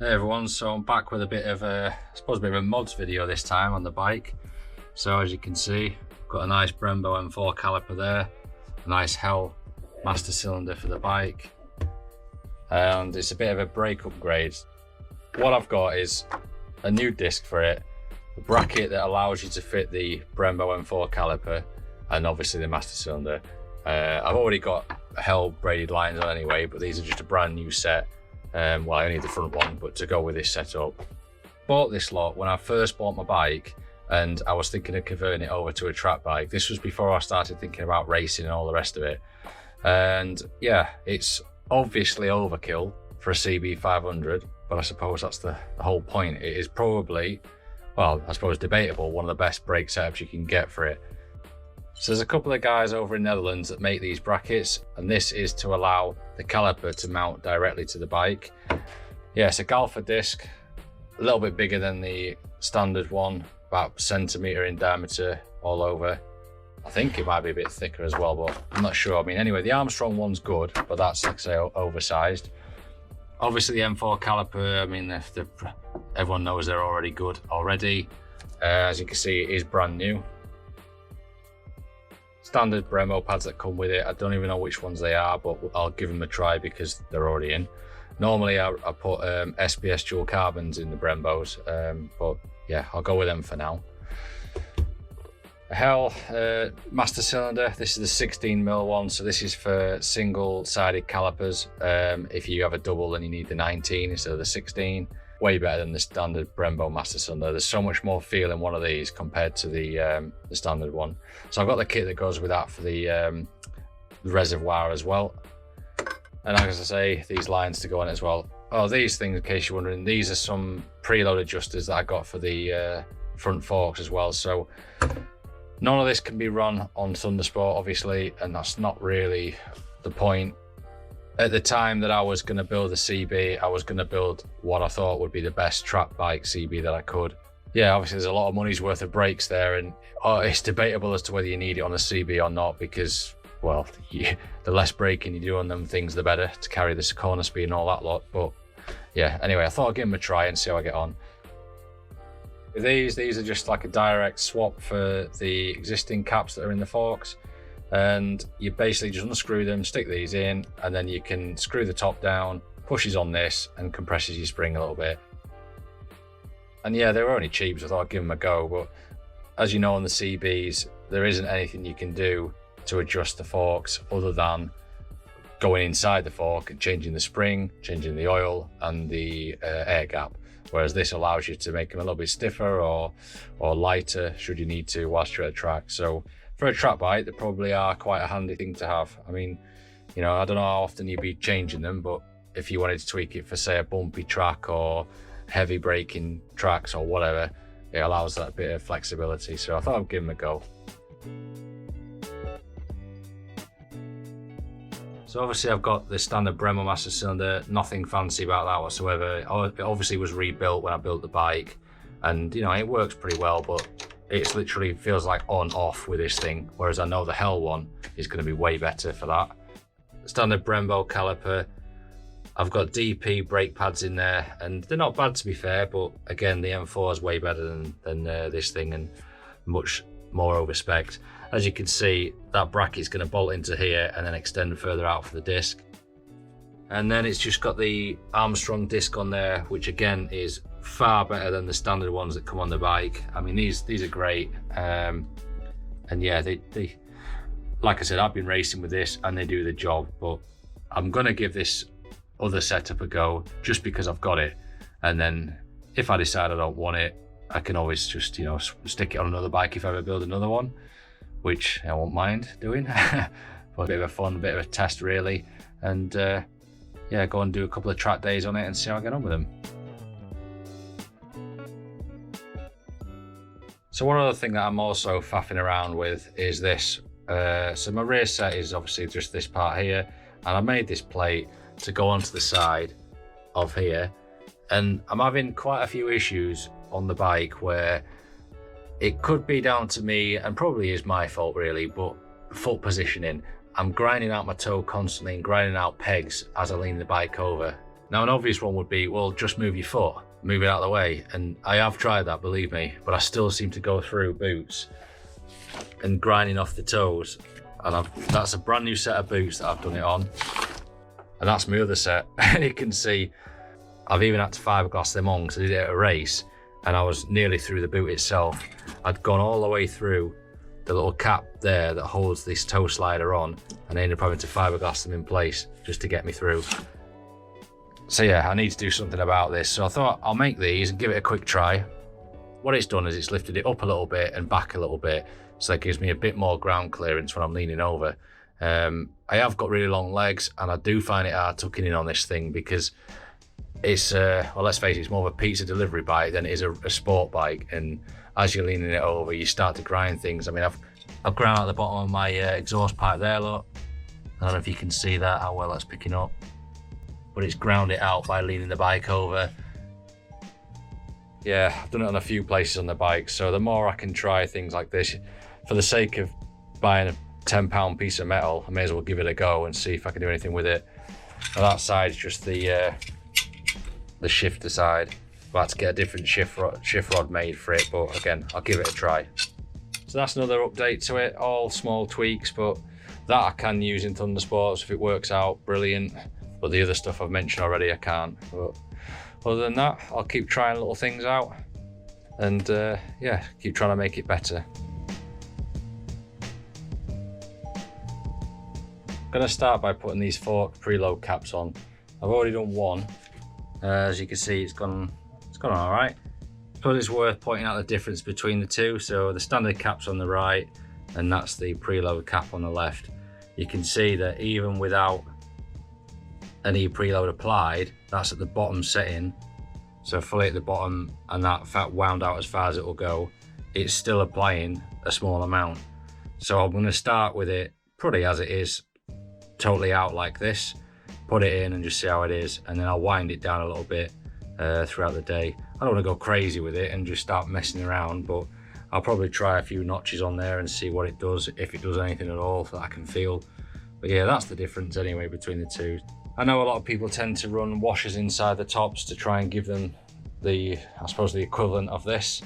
Hey everyone, so I'm back with a bit of a, I suppose a bit of a mods video this time on the bike. So as you can see, I've got a nice Brembo M4 caliper there, a nice Hel Master Cylinder for the bike, and it's a bit of a brake upgrade. What I've got is a new disc for it, a bracket that allows you to fit the Brembo M4 caliper, and obviously the Master Cylinder. I've already got Hel braided lines on anyway, but these are just a brand new set. Well, I only need the front one, but to go with this setup. Bought this lot when I first bought my bike, and I was thinking of converting it over to a track bike. This was before I started thinking about racing and all the rest of it. And yeah, it's obviously overkill for a CB500, but I suppose that's the whole point. It is probably, well, I suppose debatable, one of the best brake setups you can get for it. So there's a couple of guys over in Netherlands that make these brackets, and this is to allow the caliper to mount directly to the bike. Yeah, it's a Galfer disc, a little bit bigger than the standard one, about a centimetre in diameter all over. I think it might be a bit thicker as well, but I'm not sure. I mean, anyway, the Armstrong one's good, but that's, like I say, oversized. Obviously the M4 caliper, I mean, everyone knows they're already good already. As you can see, it is brand new. Standard Brembo pads that come with it. I don't even know which ones they are, but I'll give them a try because they're already in. Normally I put SBS dual carbons in the Brembos, but yeah, I'll go with them for now. A Hel Master Cylinder. This is the 16mm one, so this is for single-sided calipers. If you have a double, then you need the 19 instead of the 16. Way better than the standard Brembo Master Cylinder. There's so much more feel in one of these compared to the standard one. So I've got the kit that goes with that for the reservoir as well. And as I say, these lines to go on as well. Oh, these things, in case you're wondering, these are some preload adjusters that I got for the front forks as well. So none of this can be run on Thundersport, obviously, and that's not really the point. At the time that I was going to build a CB, I was going to build what I thought would be the best track bike CB that I could. Yeah, obviously there's a lot of money's worth of brakes there, and it's debatable as to whether you need it on a CB or not, because, well, the less braking you do on them things, the better to carry this corner speed and all that lot. But yeah, anyway, I thought I'd give them a try and see how I get on. With these are just like a direct swap for the existing caps that are in the forks. And you basically just unscrew them, stick these in, and then you can screw the top down, pushes on this, and compresses your spring a little bit. And yeah, they were only cheap, so I thought I'd give them a go. But as you know, on the CBs, there isn't anything you can do to adjust the forks other than going inside the fork and changing the spring, changing the oil, and the air gap. Whereas this allows you to make them a little bit stiffer or lighter should you need to whilst you're at a track. So for a track bike, they probably are quite a handy thing to have. I mean, you know, I don't know how often you'd be changing them, but if you wanted to tweak it for, say, a bumpy track or heavy braking tracks or whatever, it allows that bit of flexibility. So I thought I'd give them a go. So obviously I've got the standard Brembo Master Cylinder, nothing fancy about that whatsoever. It obviously was rebuilt when I built the bike, and you know, it works pretty well, but it literally feels like on-off with this thing, whereas I know the Hel one is going to be way better for that. Standard Brembo caliper. I've got DP brake pads in there, and they're not bad to be fair, but again, the M4 is way better than this thing and much more over-spec'd. As you can see, that bracket's going to bolt into here and then extend further out for the disc. And then it's just got the Armstrong disc on there, which again is far better than the standard ones that come on the bike. I mean, these are great. And yeah, they like I said, I've been racing with this and they do the job, but I'm going to give this other setup a go just because I've got it. And then if I decide I don't want it, I can always just, you know, stick it on another bike if I ever build another one, which I won't mind doing. But a bit of a fun, bit of a test really. And yeah, go and do a couple of track days on it and see how I get on with them. So one other thing that I'm also faffing around with is this. So my rear set is obviously just this part here, and I made this plate to go onto the side of here, and I'm having quite a few issues on the bike where it could be down to me, and probably is my fault really, but foot positioning. I'm grinding out my toe constantly and grinding out pegs as I lean the bike over. Now an obvious one would be, well, just move your foot, move it out of the way. And I have tried that, believe me, but I still seem to go through boots and grinding off the toes. And that's a brand new set of boots that I've done it on. And that's my other set. And you can see, I've even had to fiberglass them on because I did it at a race and I was nearly through the boot itself. I'd gone all the way through the little cap there that holds this toe slider on, and I ended up having to fiberglass them in place just to get me through. So yeah, I need to do something about this. So I thought I'll make these and give it a quick try. What it's done is it's lifted it up a little bit and back a little bit, so that gives me a bit more ground clearance when I'm leaning over. I have got really long legs and I do find it hard tucking in on this thing because it's, well, let's face it, it's more of a pizza delivery bike than it is a sport bike. And as you're leaning it over, you start to grind things. I mean, I've ground out the bottom of my exhaust pipe there, look. I don't know if you can see that, how well that's picking up. But it's ground it out by leaning the bike over. Yeah, I've done it on a few places on the bike, so the more I can try things like this, for the sake of buying a £10 piece of metal, I may as well give it a go and see if I can do anything with it. Now that side's just the shifter side. I'll have to get a different shift rod made for it, but again, I'll give it a try. So that's another update to it, all small tweaks, but that I can use in Thundersports if it works out, brilliant. But the other stuff I've mentioned already, I can't. But other than that, I'll keep trying little things out and yeah, keep trying to make it better. I'm gonna start by putting these fork preload caps on. I've already done one. As you can see, it's gone all right. I suppose it's worth pointing out the difference between the two. So the standard cap's on the right, and that's the preload cap on the left. You can see that even without any preload applied, that's at the bottom setting. So fully at the bottom, and that fat wound out as far as it will go, it's still applying a small amount. So I'm gonna start with it pretty as it is, totally out like this, put it in and just see how it is, and then I'll wind it down a little bit throughout the day. I don't want to go crazy with it and just start messing around, but I'll probably try a few notches on there and see what it does, if it does anything at all that I can feel. But yeah, that's the difference anyway between the two. I know a lot of people tend to run washers inside the tops to try and give them the, I suppose, the equivalent of this.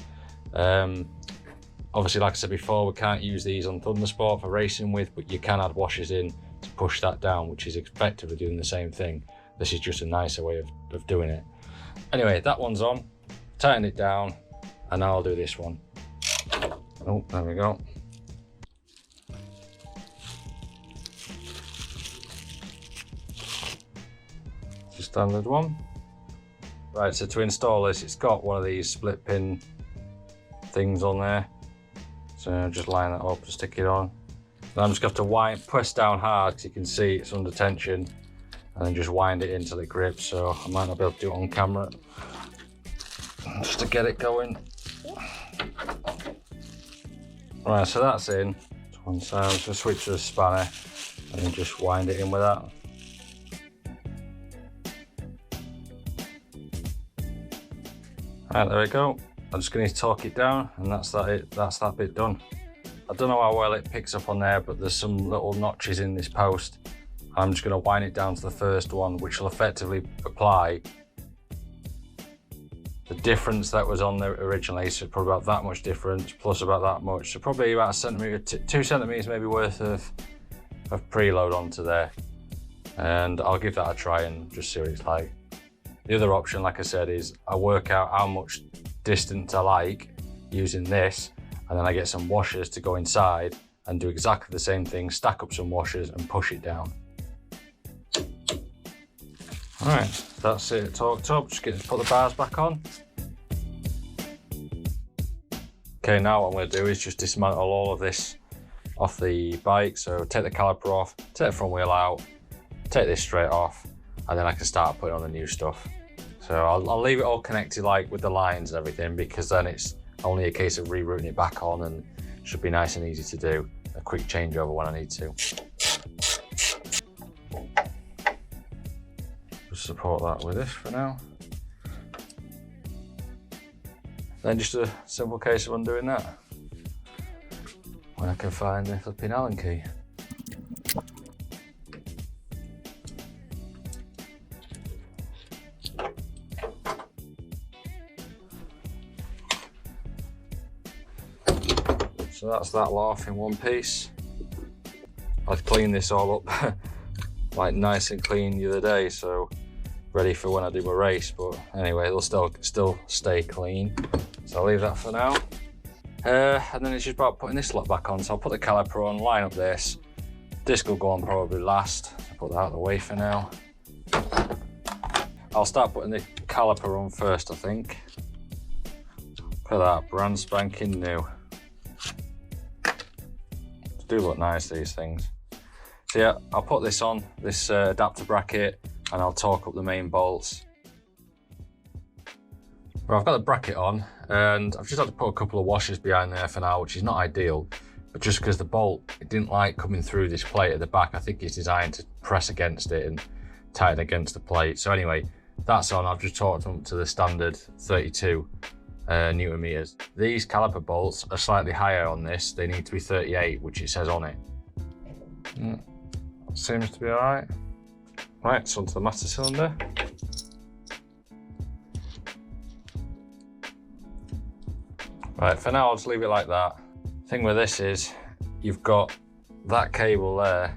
Obviously, like I said before, we can't use these on Thundersport for racing with, but you can add washers in to push that down, which is effectively doing the same thing. This is just a nicer way of doing it. Anyway, that one's on, tighten it down, and now I'll do this one. Oh, there we go. It's a standard one. Right, so to install this, it's got one of these split pin things on there. So just line that up and stick it on. Then I'm just going to have to press down hard because you can see it's under tension, and then just wind it in until it grips. So I might not be able to do it on camera, just to get it going. Right, so that's in. To one side, I'm just going to switch to the spanner and then just wind it in with that. Right, there we go. I'm just going to torque it down, and that's that bit done. I don't know how well it picks up on there, but there's some little notches in this post. I'm just going to wind it down to the first one, which will effectively apply the difference that was on there originally. So probably about that much difference, plus about that much. So probably about a centimetre, 2 centimetres maybe worth of preload onto there. And I'll give that a try and just see what it's like. The other option, like I said, is I work out how much distance I like using this, and then I get some washers to go inside and do exactly the same thing, stack up some washers and push it down. All right, that's it torqued up. Just put the bars back on. Okay, now what I'm going to do is just dismantle all of this off the bike. So take the caliper off, take the front wheel out, take this straight off, and then I can start putting on the new stuff. So I'll leave it all connected like with the lines and everything, because then it's only a case of rerouting it back on, and it should be nice and easy to do. A quick changeover when I need to. Just support that with this for now. Then just a simple case of undoing that when I can find the flipping Allen key. So that's that lot off in one piece. I've cleaned this all up like nice and clean the other day, so ready for when I do my race. But anyway, it'll still stay clean. So I'll leave that for now. And then it's just about putting this lot back on. So I'll put the caliper on, line up this. Disc will go on probably last. I'll put that out of the way for now. I'll start putting the caliper on first, I think. Look at that, brand spanking new. They do look nice, these things. So yeah, I'll put this on, this adapter bracket, and I'll torque up the main bolts. Well, I've got the bracket on, and I've just had to put a couple of washers behind there for now, which is not ideal, but just because the bolt, it didn't like coming through this plate at the back. I think it's designed to press against it and tighten against the plate. So anyway, that's on. I've just torqued them up to the standard 32 Newton meters. These caliper bolts are slightly higher on this. They need to be 38, which it says on it. Seems to be all right. Right, so onto the master cylinder. Right, for now I'll just leave it like that. Thing with this is, you've got that cable there,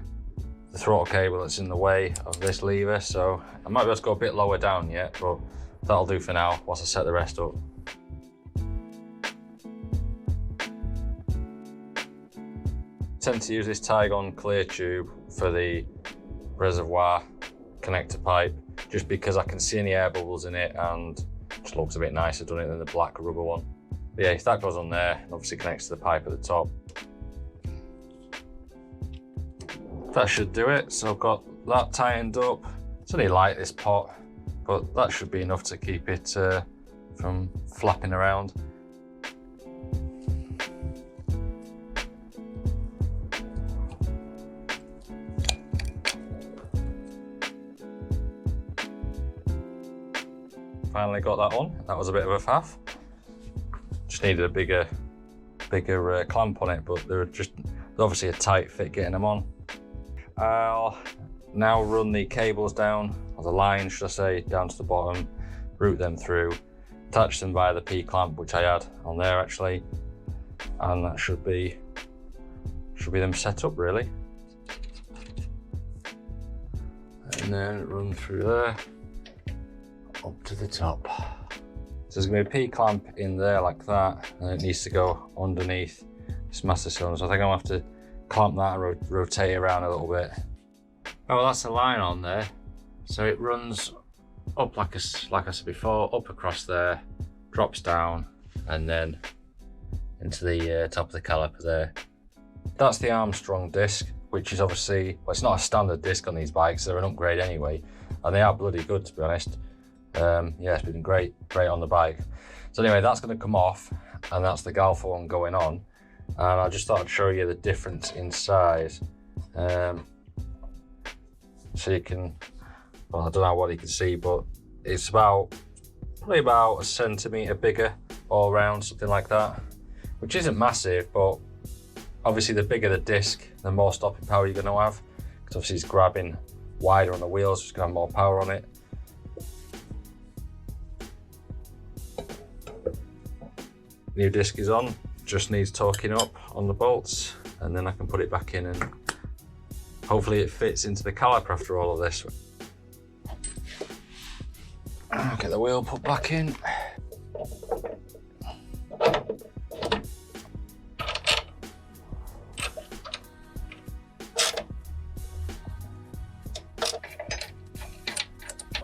the throttle cable that's in the way of this lever, so I might be able to go a bit lower down yet, but that'll do for now whilst I set the rest up. I tend to use this Tygon clear tube for the reservoir connector pipe, just because I can see any air bubbles in it and it just looks a bit nicer, doesn't it, than the black rubber one. But yeah, that goes on there and obviously connects to the pipe at the top. That should do it. So I've got that tightened up. It's only light, this pot, but that should be enough to keep it from flapping around. Finally got that on. That was a bit of a faff. Just needed a bigger clamp on it, but they're obviously a tight fit getting them on. I'll now run the cables down, or the line should I say, down to the bottom, route them through, attach them via the P-clamp, which I had on there actually, and that should be them set up really. And then run through there, up to the top. So there's going to be a P-clamp in there like that, and it needs to go underneath this master cylinder. So I think I'll have to clamp that and rotate it around a little bit. Oh, well, that's the line on there. So it runs up like I said before, up across there, drops down, and then into the top of the caliper there. That's the Armstrong disc, which is obviously, well, it's not a standard disc on these bikes, they're an upgrade anyway, and they are bloody good, to be honest. Yeah, it's been great on the bike. So anyway, that's going to come off, and that's the Galfer one going on. And I just thought I'd show you the difference in size. So you can, well, I don't know what you can see, but it's probably about a centimetre bigger all round, something like that, which isn't massive, but obviously the bigger the disc, the more stopping power you're going to have, because obviously it's grabbing wider on the wheels, it's going to have more power on it. New disc is on, just needs torquing up on the bolts, and then I can put it back in and hopefully it fits into the caliper after all of this. Get the wheel put back in.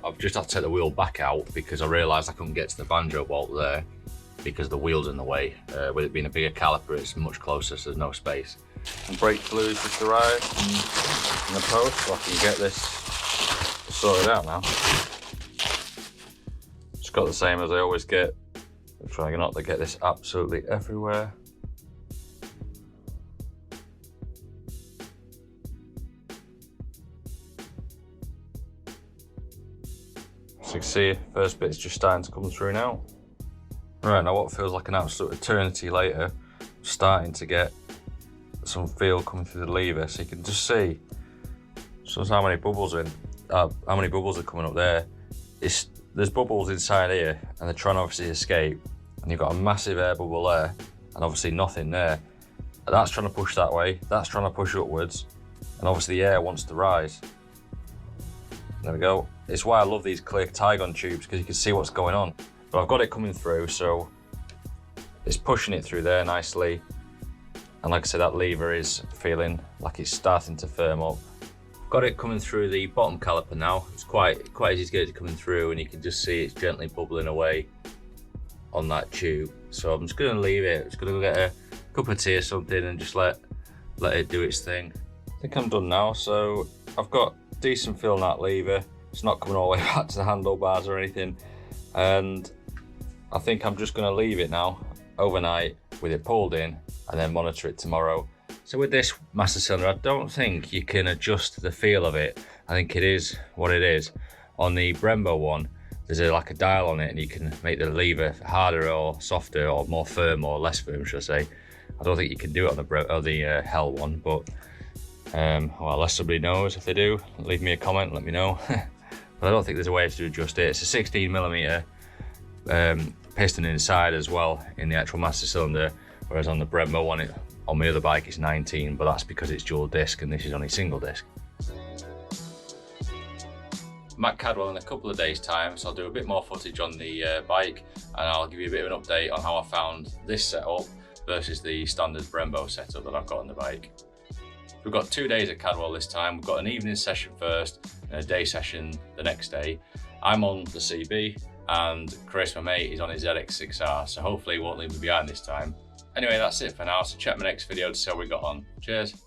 I've just had to take the wheel back out because I realised I couldn't get to the banjo bolt there because the wheel's in the way. With it being a bigger caliper, it's much closer, so there's no space. And brake fluid just arrived in the post, so I can get this sorted out now. Just got the same as I always get. I'm trying not to get this absolutely everywhere. So you can see, first bit's just starting to come through now. Right, now what feels like an absolute eternity later, starting to get some feel coming through the lever, so you can just see how many bubbles are coming up there. There's bubbles inside here, and they're trying to obviously escape, and you've got a massive air bubble there, and obviously nothing there. That's trying to push that way, that's trying to push upwards, and obviously the air wants to rise. There we go. It's why I love these clear tie gun tubes, because you can see what's going on. But I've got it coming through, so it's pushing it through there nicely. And like I said, that lever is feeling like it's starting to firm up. Got it coming through the bottom caliper now. It's quite easy to get it coming through, and you can just see it's gently bubbling away on that tube. So I'm just gonna leave it. Just gonna go get a cup of tea or something and just let it do its thing. I think I'm done now. So I've got decent feel on that lever. It's not coming all the way back to the handlebars or anything. And I think I'm just gonna leave it now overnight with it pulled in and then monitor it tomorrow. So with this Master Cylinder, I don't think you can adjust the feel of it. I think it is what it is. On the Brembo one, there's like a dial on it, and you can make the lever harder or softer or more firm or less firm, should I say. I don't think you can do it on the Hel one, but well, unless somebody knows, if they do, leave me a comment, let me know. But I don't think there's a way to adjust it. It's a 16mm piston inside as well in the actual Master Cylinder, whereas on the Brembo one, on my other bike it's 19, but that's because it's dual disc and this is only single disc. I'm at Cadwell in a couple of days time, so I'll do a bit more footage on the bike, and I'll give you a bit of an update on how I found this setup versus the standard Brembo setup that I've got on the bike. We've got 2 days at Cadwell this time. We've got an evening session first and a day session the next day. I'm on the CB and Chris, my mate, is on his ZX6R, so hopefully he won't leave me behind this time. Anyway, that's it for now, so check my next video to see how we got on. Cheers.